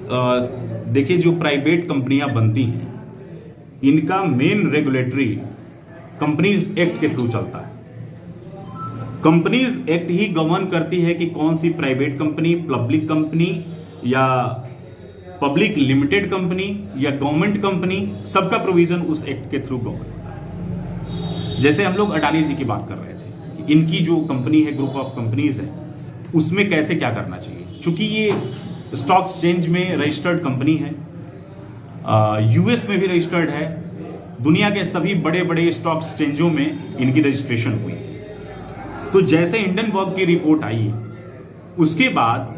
देखिए, जो प्राइवेट कंपनियां बनती हैं इनका मेन रेगुलेटरी कंपनीज एक्ट के थ्रू चलता है। कंपनीज एक्ट ही गवर्न करती है कि कौन सी प्राइवेट कंपनी, पब्लिक कंपनी या पब्लिक लिमिटेड कंपनी या गवर्नमेंट कंपनी, सबका प्रोविजन उस एक्ट के थ्रू गवर्न होता है। जैसे हम लोग अडानी जी की बात कर रहे थे, इनकी जो कंपनी है, ग्रुप ऑफ कंपनीज है, उसमें कैसे क्या करना चाहिए। चूंकि ये स्टॉक एक्सचेंज में रजिस्टर्ड कंपनी है, यूएस में भी रजिस्टर्ड है, दुनिया के सभी बड़े बड़े स्टॉक एक्सचेंजों में इनकी रजिस्ट्रेशन हुई है। तो जैसे हिंडनबर्ग की रिपोर्ट आई, उसके बाद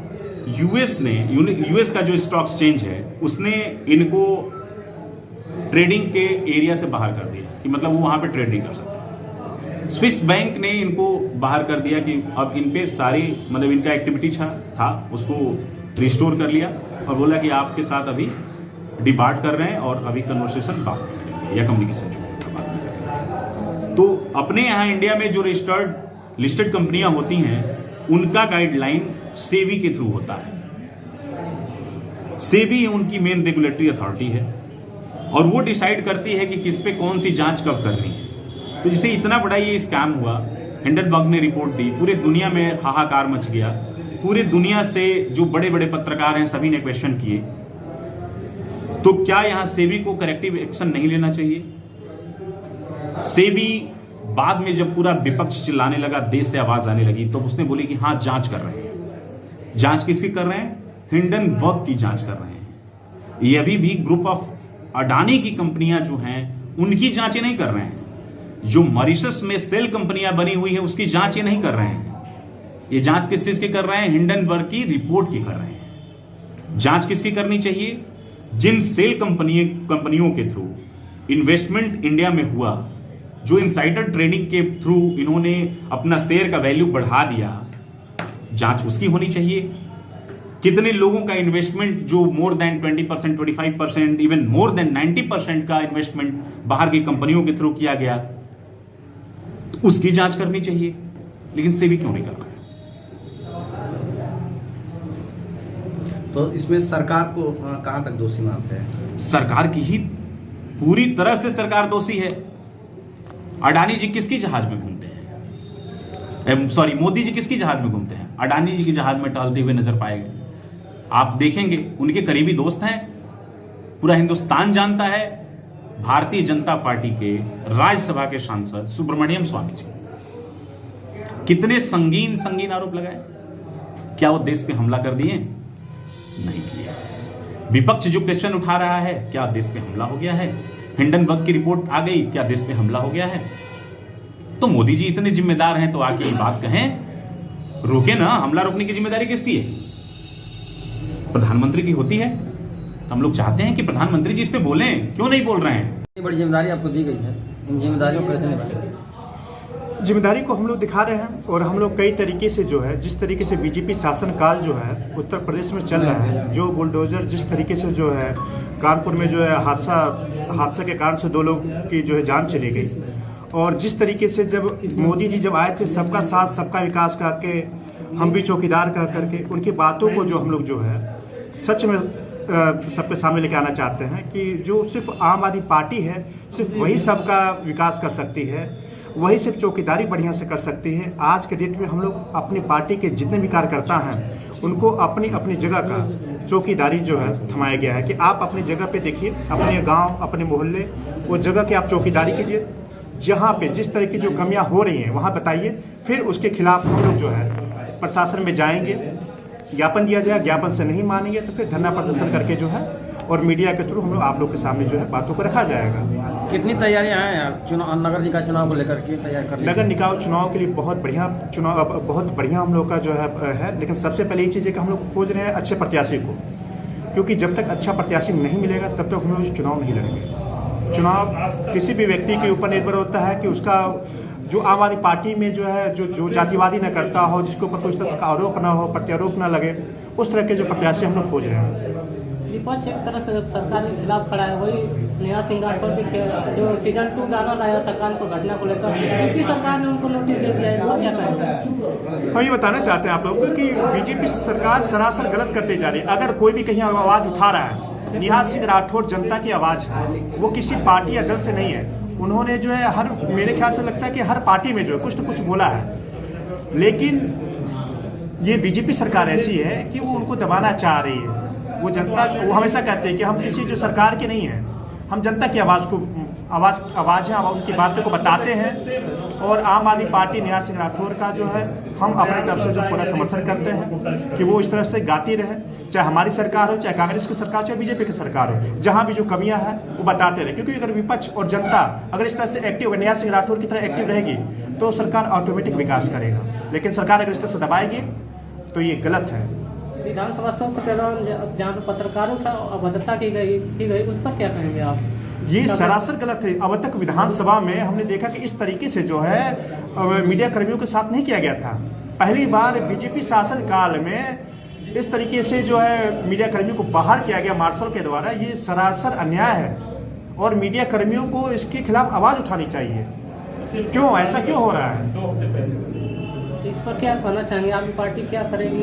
यूएस का जो स्टॉक एक्सचेंज है उसने इनको ट्रेडिंग के एरिया से बाहर कर दिया कि मतलब वो वहां पे ट्रेडिंग कर सकते। स्विस बैंक ने इनको बाहर कर दिया कि अब इन पे सारी मतलब इनका एक्टिविटी था उसको रिस्टोर कर लिया और बोला कि आपके साथ अभी डिपार्ट कर रहे हैं और अभी कन्वर्सेशन बाद में करेंगे या कम्युनिकेशन जो बाद में करेंगे। तो अपने यहाँ इंडिया में जो रजिस्टर्ड लिस्टेड कंपनियां होती हैं उनका गाइडलाइन सेबी के थ्रू होता है। सेबी उनकी मेन रेगुलेटरी अथॉरिटी है और वो डिसाइड करती है कि किस पे कौन सी जांच कब करनी है। तो जिसे इतना बड़ा ये स्कैम हुआ, हिंडनबर्ग ने रिपोर्ट दी, पूरे दुनिया में हाहाकार मच गया। पूरे दुनिया से जो बड़े बड़े पत्रकार हैं सभी ने क्वेश्चन किए। तो क्या यहां सेबी को करेक्टिव एक्शन नहीं लेना चाहिए? सेबी बाद में जब पूरा विपक्ष चिल्लाने लगा, देश से आवाज आने लगी, तो उसने बोली कि हाँ जांच कर रहे हैं। जांच किसकी कर रहे हैं? हिंडनबर्ग की जांच कर रहे हैं। ये अभी भी ग्रुप ऑफ अडानी की कंपनियां जो हैं उनकी जांचें नहीं कर रहे हैं। जो मॉरिशस में सेल कंपनियां बनी हुई है उसकी जांच ये नहीं कर रहे हैं। ये जांच किस चीज की कर रहे हैं? हिंडनबर्ग की रिपोर्ट की कर रहे हैं। जांच किसकी करनी चाहिए? जिन सेल कंपनियों के थ्रू इन्वेस्टमेंट इंडिया में हुआ, जो इनसाइडर ट्रेडिंग के थ्रू इन्होंने अपना शेयर का वैल्यू बढ़ा दिया, जांच उसकी होनी चाहिए। कितने लोगों का इन्वेस्टमेंट जो more than 20%, 25%, even more than 90% का इन्वेस्टमेंट बाहर की कंपनियों के थ्रू किया गया, तो उसकी जांच करनी चाहिए। लेकिन सेबी क्यों नहीं कर रहा है? तो इसमें सरकार को कहां तक दोषी मानते हैं? सरकार की ही पूरी तरह से सरकार दोषी है। अडानी जी किसकी जहाज में घूमते हैं? सॉरी, मोदी जी किसकी जहाज में घूमते हैं? अडानी जी की जहाज में टहलते हुए नजर पाएंगे। आप देखेंगे उनके करीबी दोस्त हैं, पूरा हिंदुस्तान जानता है। भारतीय जनता पार्टी के राज्यसभा के सांसद सुब्रमण्यम स्वामी जी कितने संगीन आरोप लगाए। क्या वो देश पे हमला कर दिए? नहीं किया। विपक्ष जो क्वेश्चन उठा रहा है, क्या देश पे हमला हो गया है? हिंडनबर्ग की रिपोर्ट आ गई, क्या देश पे हमला हो गया है? तो मोदी जी इतने जिम्मेदार हैं तो आके ये बात कहें, रोके ना। हमला रोकने की जिम्मेदारी किसकी है? प्रधानमंत्री की होती है। तो हम लोग चाहते हैं कि प्रधानमंत्री जी इस पे बोलें, क्यों नहीं बोल रहे हैं? इतनी बड़ी जिम्मेदारी आपको दी गई है, इन जिम्मेदारियों को कैसे निभाएंगे? जिम्मेदारी को हम लोग दिखा रहे हैं और हम लोग कई तरीके से जो है, जिस तरीके से बीजेपी शासनकाल जो है उत्तर प्रदेश में चल रहा है, जो बुलडोजर जिस तरीके से जो है कानपुर में जो है हादसा के कारण से 2 लोग की जो है जान चली गई, और जिस तरीके से जब मोदी जी जब आए थे सबका साथ सबका विकास करके, हम भी चौकीदार कह करके, उनकी बातों को जो हम लोग जो है सच में सबके सामने लेके आना चाहते हैं कि जो सिर्फ आम आदमी पार्टी है सिर्फ वही सबका विकास कर सकती है, वही सिर्फ चौकीदारी बढ़िया से कर सकती है। आज के डेट में हम लोग अपनी पार्टी के जितने भी कार्यकर्ता हैं उनको अपनी अपनी जगह का चौकीदारी जो है थमाया गया है कि आप अपनी जगह पे देखिए, अपने गांव, अपने मोहल्ले, वो जगह की आप चौकीदारी कीजिए। जहाँ पे जिस तरह की जो कमियां हो रही हैं वहाँ बताइए, फिर उसके खिलाफ हम लोग जो है प्रशासन में जाएंगे, ज्ञापन दिया जाए। ज्ञापन से नहीं मानेंगे तो फिर धरना प्रदर्शन करके जो है और मीडिया के थ्रू हम लोग आप लोग के सामने जो है बातों को रखा जाएगा। कितनी तैयारियां हैं यार चुनाव, नगर निकाय चुनाव को लेकर के तैयार कर? नगर निकाय चुनाव के लिए बहुत बढ़िया हम लोग का जो है। लेकिन सबसे पहले ये चीज़ है कि हम लोग खोज रहे हैं अच्छे प्रत्याशी को, क्योंकि जब तक अच्छा प्रत्याशी नहीं मिलेगा तब तक हम लोग चुनाव नहीं लड़ेंगे। चुनाव किसी भी व्यक्ति के ऊपर निर्भर होता है कि उसका जो आम आदमी पार्टी में जो है जो जातिवादी न करता हो, जिसके ऊपर कोई तरह का आरोप ना हो, प्रत्यारोप ना लगे, उस तरह के जो प्रत्याशी हम लोग खोज रहे हैं। विपक्ष एक तरह से सरकार के खिलाफ खड़ा है। वही नेहा सिंह राठौर के जो सीजन 2 गाना लाया था कानपुर घटना को लेकर, यूपी सरकार ने उनको नोटिस दे दिया है, इस पर क्या कहेंगे? हम ये बताना चाहते हैं आप लोगों को कि बीजेपी सरकार सरासर गलत करते जा रही है। अगर कोई भी कहीं आवाज उठा रहा है, नेहा सिंह राठौर जनता की आवाज है, वो किसी पार्टी या दल से नहीं है। उन्होंने जो है हर, मेरे ख्याल से लगता है कि हर पार्टी में जो है कुछ न कुछ बोला है, लेकिन ये बीजेपी सरकार ऐसी है कि वो उनको दबाना चाह रही है। वो जनता, वो हमेशा कहते हैं कि हम किसी जो सरकार के नहीं हैं, हम जनता की आवाज़ है, उनकी बातों को बताते हैं। और आम आदमी पार्टी नेहा सिंह राठौर का जो है हम अपने तरफ से जो पूरा समर्थन करते हैं कि वो इस तरह से गाती रहे, चाहे हमारी सरकार हो, चाहे कांग्रेस की सरकार, चाहे बीजेपी की सरकार हो, जहां भी जो कमियां हैं वो बताते रहे। क्योंकि अगर विपक्ष और जनता अगर इस तरह से एक्टिव, नेहा सिंह राठौर की तरह एक्टिव रहेगी तो सरकार ऑटोमेटिक विकास करेगा। लेकिन सरकार अगर इस तरह से दबाएगी तो ये गलत है। विधानसभा सत्र के दौरान जहाँ पे पत्रकारों से अभद्रता की गई उस पर क्या कहेंगे आप? ये सरासर गलत है। अब तक विधानसभा में हमने देखा कि इस तरीके से जो है मीडिया कर्मियों के साथ नहीं किया गया था। पहली बार बीजेपी शासन काल में इस तरीके से जो है मीडिया कर्मियों को बाहर किया गया मार्शल के द्वारा। ये सरासर अन्याय है और मीडिया कर्मियों को इसके खिलाफ आवाज उठानी चाहिए। क्यों ऐसा क्यों हो रहा है? 2 हफ्ते पहले इस पर क्या कहना चाहेंगे? आपकी पार्टी क्या करेगी?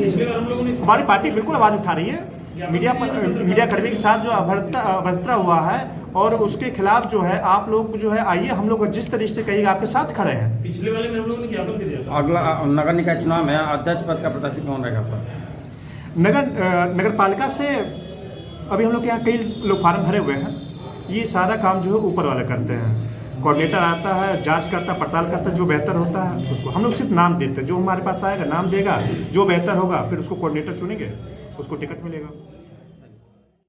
हमारी पार्टी बिल्कुल आवाज उठा रही है। मीडिया कर्मी के साथ जो अभद्रता हुआ है और उसके खिलाफ जो है आप लोग जो है आइए, हम लोग जिस तरीके से कहिएगा आपके साथ खड़े हैं। पिछले वाले में हम लोगों ने ज्ञापन भी दिया था। अगला नगर निकाय चुनाव में अध्यक्ष पद का प्रत्याशी कौन रहेगा आपका? नगर पालिका से अभी हम लोग के यहाँ कई लोग फार्म भरे हुए हैं। ये सारा काम जो है ऊपर वाले करते हैं। कोऑर्डिनेटर आता है, जांच करता है, पड़ताल करता है, जो बेहतर होता है उसको हम लोग सिर्फ नाम देते हैं। जो हमारे पास आएगा नाम देगा, जो बेहतर होगा फिर उसको कोऑर्डिनेटर चुनेंगे, उसको टिकट मिलेगा।